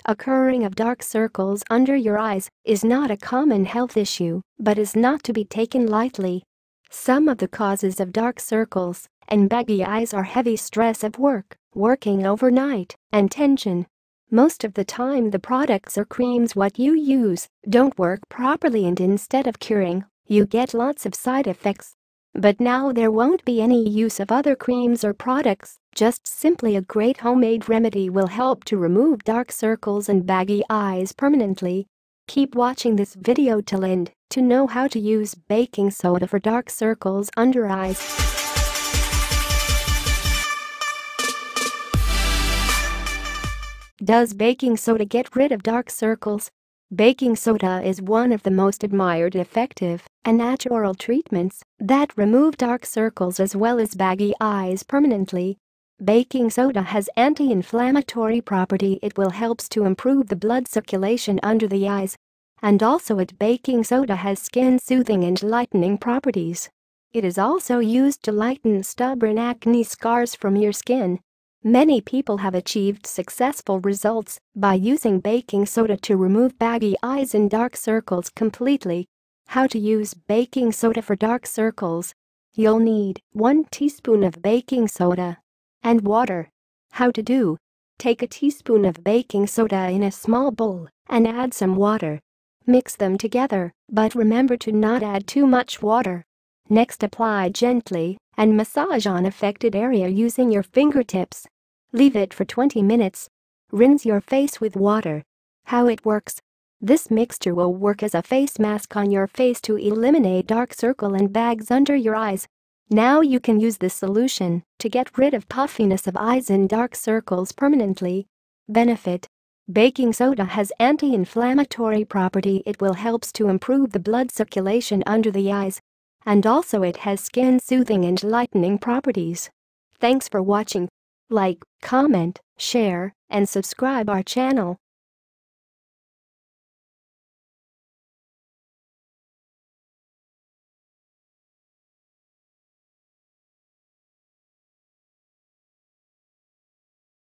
Occurring of dark circles under your eyes is not a common health issue, but is not to be taken lightly. Some of the causes of dark circles and baggy eyes are heavy stress of work, working overnight, and tension. Most of the time the products or creams what you use don't work properly, and instead of curing, you get lots of side effects. But now there won't be any use of other creams or products, just simply a great homemade remedy will help to remove dark circles and baggy eyes permanently. Keep watching this video till end to know how to use baking soda for dark circles under eyes. Does baking soda get rid of dark circles? Baking soda is one of the most admired, effective, and natural treatments that remove dark circles as well as baggy eyes permanently. Baking soda has anti-inflammatory property. It will helps to improve the blood circulation under the eyes. And also baking soda has skin soothing and lightening properties. It is also used to lighten stubborn acne scars from your skin. Many people have achieved successful results by using baking soda to remove baggy eyes and dark circles completely. How to use baking soda for dark circles? You'll need 1 teaspoon of baking soda and water. How to do? Take a teaspoon of baking soda in a small bowl and add some water. Mix them together, but remember to not add too much water. Next, apply gently and massage on affected area using your fingertips. Leave it for 20 minutes. Rinse your face with water. How it works? This mixture will work as a face mask on your face to eliminate dark circle and bags under your eyes. Now you can use this solution to get rid of puffiness of eyes and dark circles permanently. Benefit: baking soda has anti-inflammatory property. It will helps to improve the blood circulation under the eyes. And also it has skin soothing and lightening properties. Thanks for watching. Like, comment, share, and subscribe our channel.